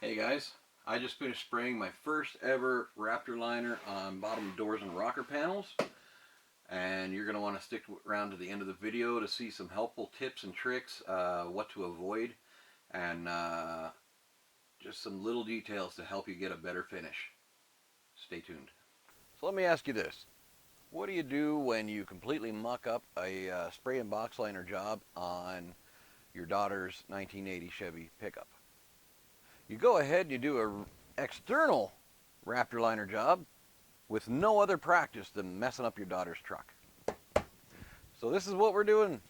Hey guys, I just finished spraying my first ever Raptor liner on bottom doors and rocker panels, and you're going to want to stick around to the end of the video to see some helpful tips and tricks, what to avoid, and just some little details to help you get a better finish. Stay tuned. So let me ask you this. What do you do when you completely muck up a spray and box liner job on your daughter's 1980 Chevy pickup? You go ahead and you do an external Raptor liner job with no other practice than messing up your daughter's truck. So this is what we're doing.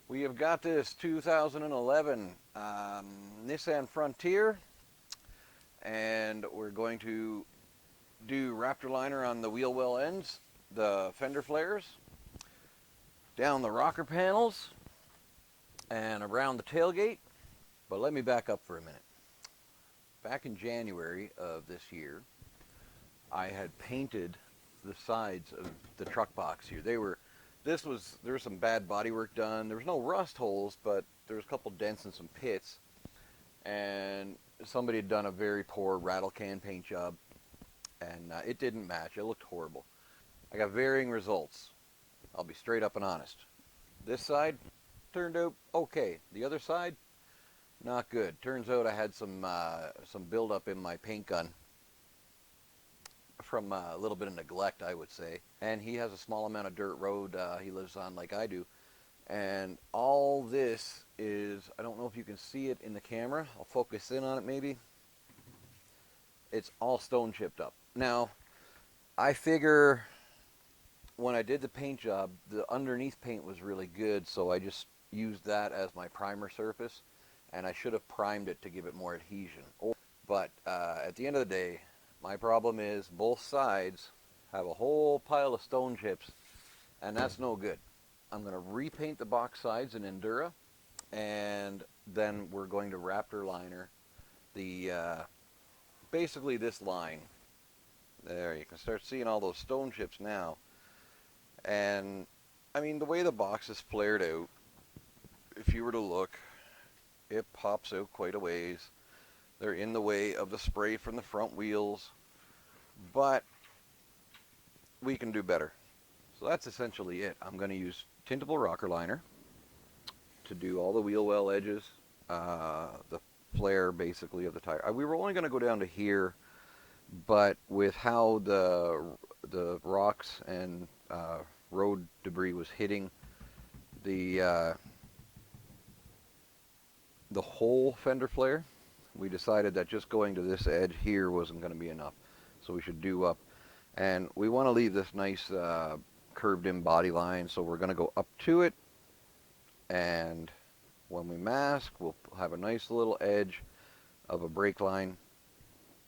We have got this 2011 Nissan Frontier, and we're going to do Raptor liner on the wheel well ends, the fender flares, down the rocker panels, and around the tailgate. But let me back up for a minute. Back in January of this year, I had painted the sides of the truck box here. There was some bad bodywork done. There was no rust holes, but there was a couple dents and some pits. And somebody had done a very poor rattle can paint job, and it didn't match. It looked horrible. I got varying results. I'll be straight up and honest. This side turned out okay. The other side, not good. Turns out I had some buildup in my paint gun from a little bit of neglect, I would say. And he has a small amount of dirt road he lives on like I do. And all this is, I don't know if you can see it in the camera. I'll focus in on it maybe. It's all stone chipped up. Now, I figure when I did the paint job, the underneath paint was really good, so I just used that as my primer surface. And I should have primed it to give it more adhesion. But at the end of the day, my problem is both sides have a whole pile of stone chips, and that's no good. I'm going to repaint the box sides in Endura, and then we're going to Raptor liner the basically this line. There, you can start seeing all those stone chips now. And I mean, the way the box is flared out, if you were to look, it pops out quite a ways. They're in the way of the spray from the front wheels, but we can do better. So that's essentially it. I'm going to use tintable rocker liner to do all the wheel well edges, the flare basically of the tire. We were only going to go down to here, but with how the rocks and road debris was hitting the whole fender flare, we decided that just going to this edge here wasn't going to be enough, so we should do up. And we want to leave this nice curved in body line, so we're going to go up to it, and when we mask, we'll have a nice little edge of a brake line,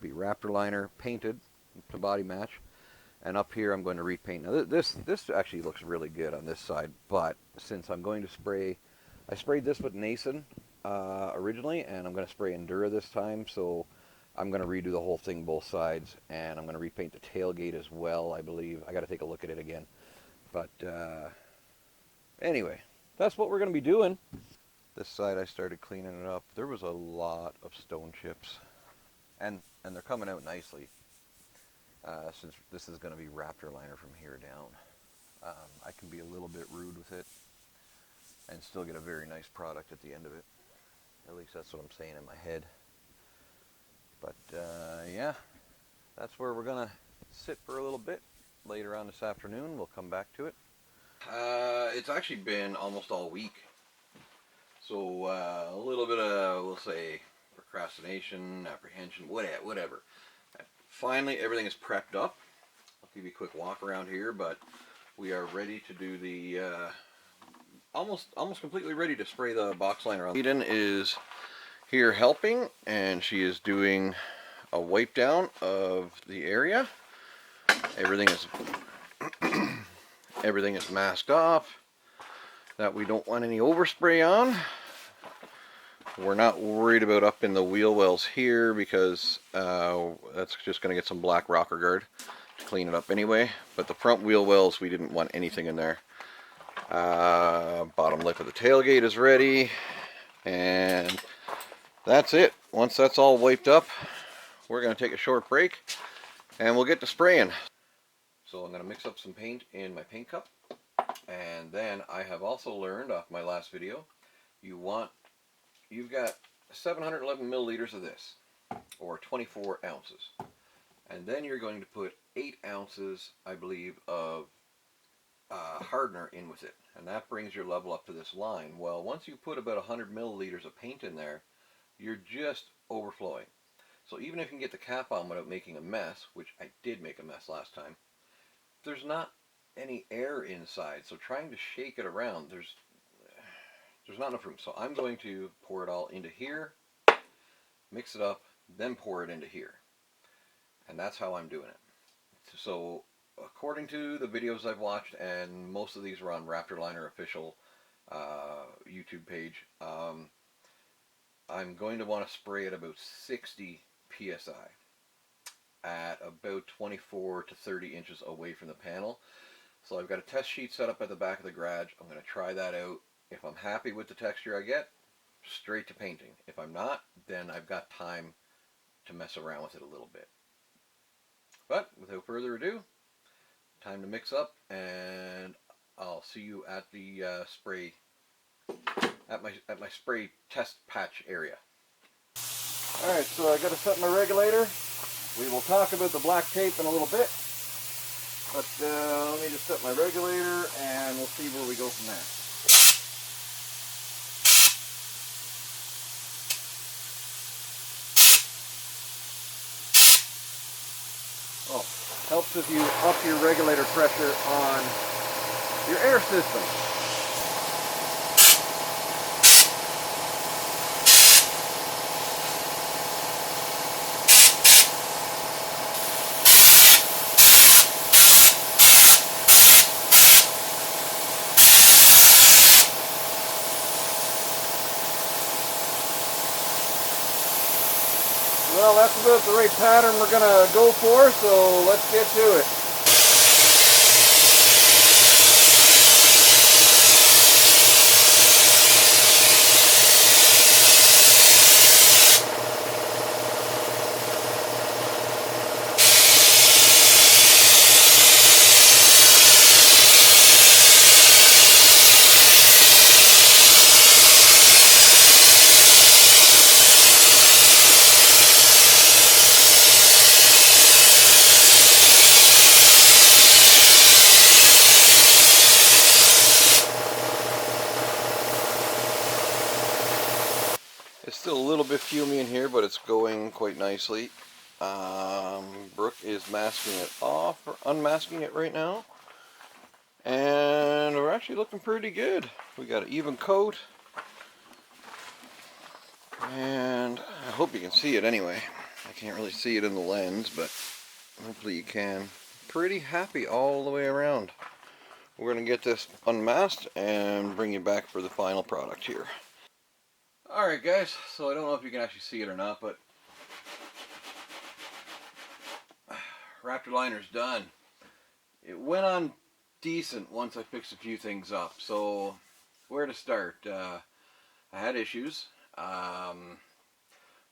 be Raptor liner painted to body match. And up here I'm going to repaint. Now this actually looks really good on this side, but since I'm going to spray, I sprayed this with nissan originally, and I'm going to spray Endura this time, so I'm going to redo the whole thing both sides, and I'm going to repaint the tailgate as well, I believe. I got to take a look at it again. But anyway, that's what we're going to be doing. This side I started cleaning it up. There was a lot of stone chips, and they're coming out nicely since this is going to be Raptor liner from here down. I can be a little bit rude with it and still get a very nice product at the end of it. At least that's what I'm saying in my head. But yeah, that's where we're going to sit for a little bit. Later on this afternoon, we'll come back to it. It's actually been almost all week. So a little bit of, we'll say, procrastination, apprehension, whatever. Finally, everything is prepped up. I'll give you a quick walk around here, but we are ready to do the almost completely ready to spray the box liner on. Eden is here helping, and she is doing a wipe down of the area. Everything is masked off, that we don't want any overspray on. We're not worried about up in the wheel wells here because that's just going to get some black rocker guard to clean it up anyway. But the front wheel wells, we didn't want anything in there. Bottom lip of the tailgate is ready, and that's it. once that's all wiped up, we're going to take a short break and we'll get to spraying. So I'm going to mix up some paint in my paint cup, and then I have also learned off my last video, you've got 711 milliliters of this, or 24 ounces. And then you're going to put 8 ounces, I believe, of hardener in with it. And that brings your level up to this line. Well, once you put about 100 milliliters of paint in there, you're just overflowing. So even if you can get the cap on without making a mess, which I did make a mess last time, there's not any air inside. So trying to shake it around, there's not enough room. So I'm going to pour it all into here, mix it up, then pour it into here. And that's how I'm doing it. So according to the videos I've watched, and most of these are on Raptor Liner official YouTube page, I'm going to want to spray at about 60 psi at about 24 to 30 inches away from the panel. So I've got a test sheet set up at the back of the garage. I'm going to try that out. If I'm happy with the texture I get, straight to painting. If I'm not, then I've got time to mess around with it a little bit. But without further ado, time to mix up, and I'll see you at the spray, at my spray test patch area. Alright, so I got to set my regulator. We will talk about the black tape in a little bit, but let me just set my regulator and we'll see where we go from there. Oh, helps if you up your regulator pressure on your air system. Well, that's about the right pattern we're going to go for, so let's get to it. It's still a little bit fumy in here, but it's going quite nicely. Brooke is masking it off, or unmasking it right now. And we're actually looking pretty good. We got an even coat. And I hope you can see it anyway. I can't really see it in the lens, but hopefully you can. Pretty happy all the way around. We're going to get this unmasked and bring you back for the final product here. Alright guys, so I don't know if you can actually see it or not, but Raptor Liner's done. It went on decent once I fixed a few things up. So where to start? I had issues.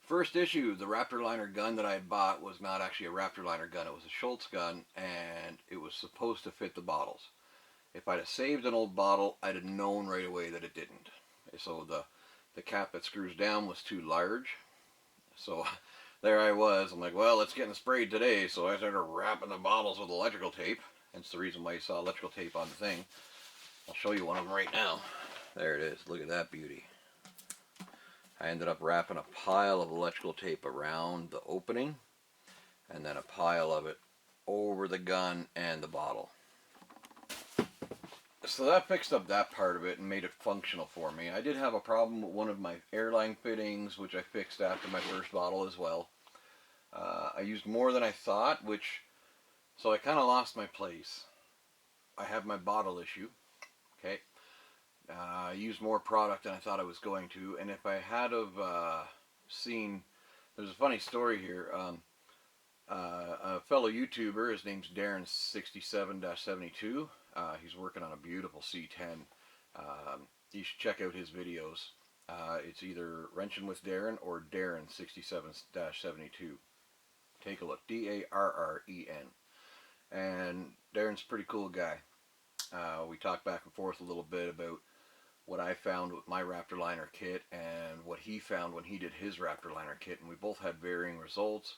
First issue, the Raptor Liner gun that I had bought was not actually a Raptor Liner gun. It was a Schultz gun, and it was supposed to fit the bottles. If I'd have saved an old bottle, I'd have known right away that it didn't. So the cap that screws down was too large. So there I was. I'm like, well, it's getting sprayed today. So I started wrapping the bottles with electrical tape. That's the reason why you saw electrical tape on the thing. I'll show you one of them right now. There it is. Look at that beauty. I ended up wrapping a pile of electrical tape around the opening, and then a pile of it over the gun and the bottle. So that fixed up that part of it and made it functional for me. I did have a problem with one of my airline fittings, which I fixed after my first bottle as well. I used more than I thought, so I kind of lost my place. I have my bottle issue, okay? I used more product than I thought I was going to, and if I had have seen, there's a funny story here. A fellow YouTuber, his name's Darren67-72. He's working on a beautiful C10. You should check out his videos. It's either Wrenching with Darren or Darren 67-72. Take a look. Darren. And Darren's a pretty cool guy. We talked back and forth a little bit about what I found with my Raptor liner kit and what he found when he did his Raptor liner kit, and we both had varying results.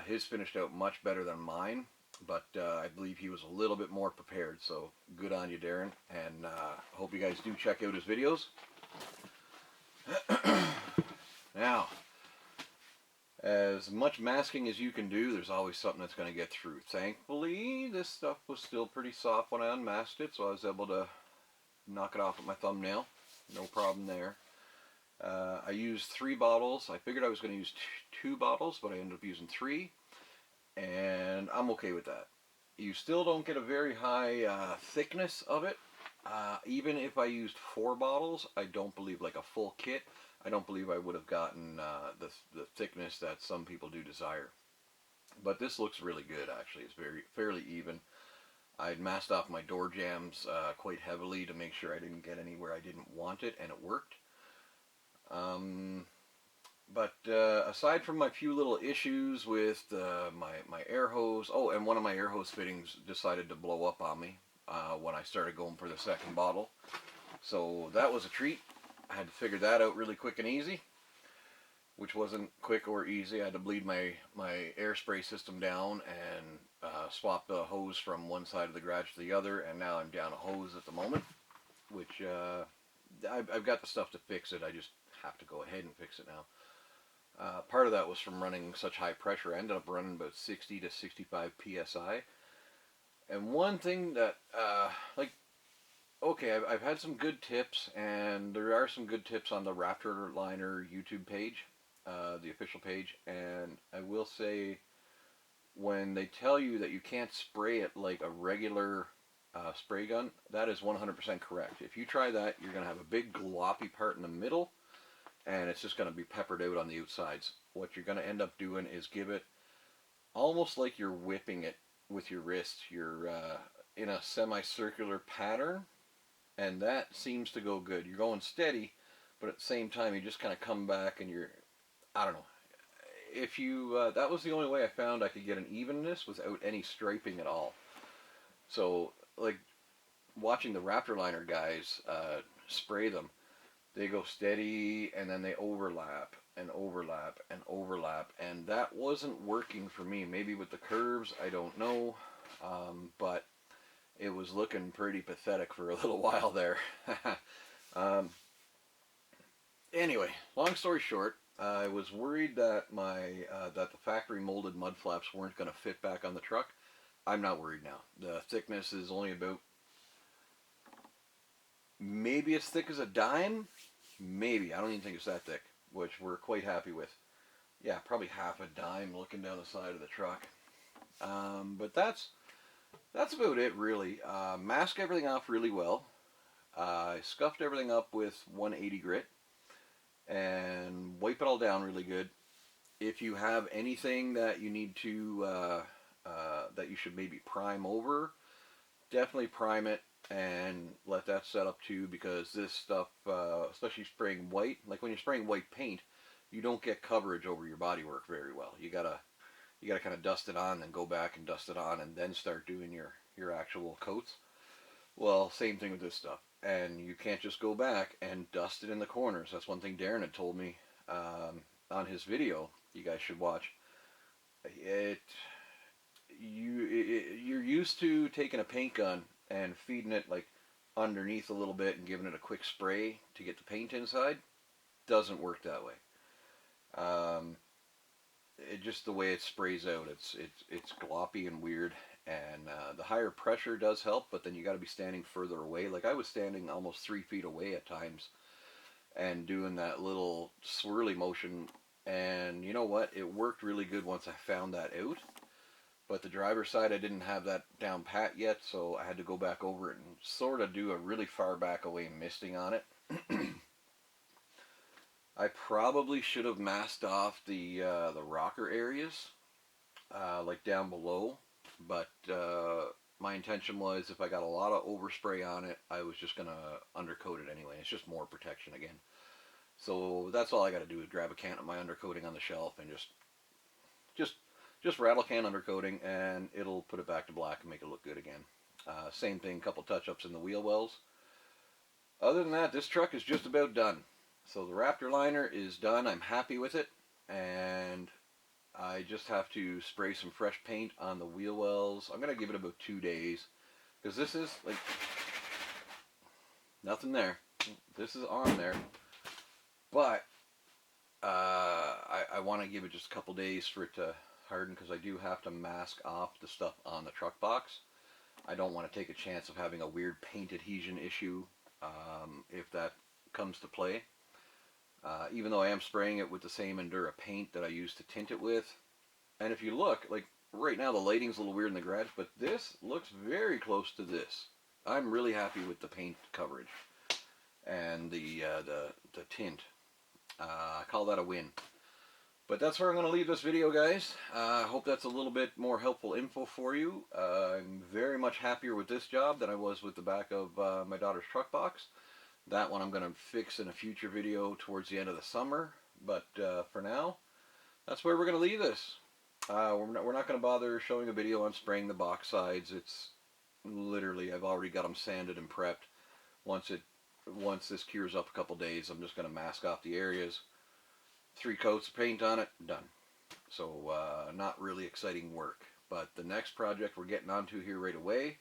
His finished out much better than mine, but I believe he was a little bit more prepared, so good on you, Darren, and hope you guys do check out his videos. Now, as much masking as you can do, there's always something that's going to get through. Thankfully, this stuff was still pretty soft when I unmasked it, so I was able to knock it off with my thumbnail. No problem there. I used 3 bottles. I figured I was going to use 2 bottles, but I ended up using 3, and I'm okay with that. You still don't get a very high thickness of it. Even if I used 4 bottles, I don't believe, like a full kit, I don't believe I would have gotten the thickness that some people do desire. But this looks really good, actually. It's fairly even. I'd masked off my door jambs quite heavily to make sure I didn't get anywhere I didn't want it, and it worked. But aside from my few little issues with my air hose, oh, and one of my air hose fittings decided to blow up on me when I started going for the second bottle. So that was a treat. I had to figure that out really quick and easy, which wasn't quick or easy. I had to bleed my air spray system down and swap the hose from one side of the garage to the other, and now I'm down a hose at the moment, which I've got the stuff to fix it. I just have to go ahead and fix it now. Part of that was from running such high pressure. I ended up running about 60 to 65 psi. And one thing that, okay, I've had some good tips, and there are some good tips on the Raptor Liner YouTube page, the official page, and I will say, when they tell you that you can't spray it like a regular spray gun, that is 100% correct. If you try that, you're going to have a big gloppy part in the middle, and it's just going to be peppered out on the outsides. What you're going to end up doing is give it almost like you're whipping it with your wrist. You're in a semicircular pattern, and that seems to go good. You're going steady, but at the same time, you just kind of come back and you're, I don't know. If you, that was the only way I found I could get an evenness without any striping at all. So, like, watching the Raptor Liner guys spray them, they go steady and then they overlap and overlap and overlap, and that wasn't working for me. Maybe with the curves, I don't know, but it was looking pretty pathetic for a little while there. Anyway, long story short, I was worried that that the factory molded mud flaps weren't going to fit back on the truck. I'm not worried now. The thickness is only about maybe as thick as a dime. Maybe. I don't even think it's that thick, which we're quite happy with. Yeah, probably half a dime looking down the side of the truck. But that's about it, really. Mask everything off really well. I scuffed everything up with 180 grit and wipe it all down really good. If you have anything that you need to, that you should maybe prime over, definitely prime it and let that set up too, because this stuff, especially spraying white, like when you're spraying white paint, you don't get coverage over your bodywork very well. You gotta kind of dust it on, then go back and dust it on, and then start doing your actual coats. Well, same thing with this stuff. And you can't just go back and dust it in the corners. That's one thing Darren had told me on his video. You guys should watch. You're used to taking a paint gun and feeding it like underneath a little bit and giving it a quick spray to get the paint inside. Doesn't work that way. Just the way it sprays out, it's gloppy and weird. And the higher pressure does help, but then you got to be standing further away. Like I was standing almost 3 feet away at times and doing that little swirly motion. And you know what? It worked really good once I found that out. But the driver's side, I didn't have that down pat yet, so I had to go back over it and sort of do a really far back away misting on it. I probably should have masked off the rocker areas, like down below. But my intention was, if I got a lot of overspray on it, I was just going to undercoat it anyway. It's just more protection again. So that's all I got to do is grab a can of my undercoating on the shelf and just just rattle can undercoating, and it'll put it back to black and make it look good again. Same thing, couple touch-ups in the wheel wells. Other than that, this truck is just about done. So the Raptor liner is done. I'm happy with it, and I just have to spray some fresh paint on the wheel wells. I'm gonna give it about 2 days, because this is like nothing there. This is on there, but I want to give it just a couple days for it to harden, because I do have to mask off the stuff on the truck box. I don't want to take a chance of having a weird paint adhesion issue if that comes to play. Even though I am spraying it with the same Endura paint that I used to tint it with. And if you look, like right now the lighting's a little weird in the garage, but this looks very close to this. I'm really happy with the paint coverage and the tint. I call that a win. But that's where I'm going to leave this video, guys. I hope that's a little bit more helpful info for you. I'm very much happier with this job than I was with the back of my daughter's truck box. That one I'm going to fix in a future video towards the end of the summer. But for now, that's where we're going to leave this. We're not going to bother showing a video on spraying the box sides. It's literally, I've already got them sanded and prepped. Once this cures up a couple days, I'm just going to mask off the areas. 3 coats of paint on it, done. So not really exciting work. But the next project we're getting onto here right away,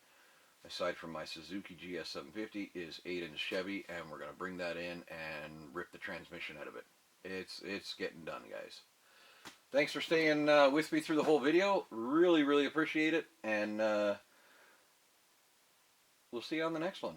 aside from my Suzuki GS750, is 8-inch Chevy, and we're going to bring that in and rip the transmission out of it. It's getting done, guys. Thanks for staying with me through the whole video. Really, really appreciate it, and we'll see you on the next one.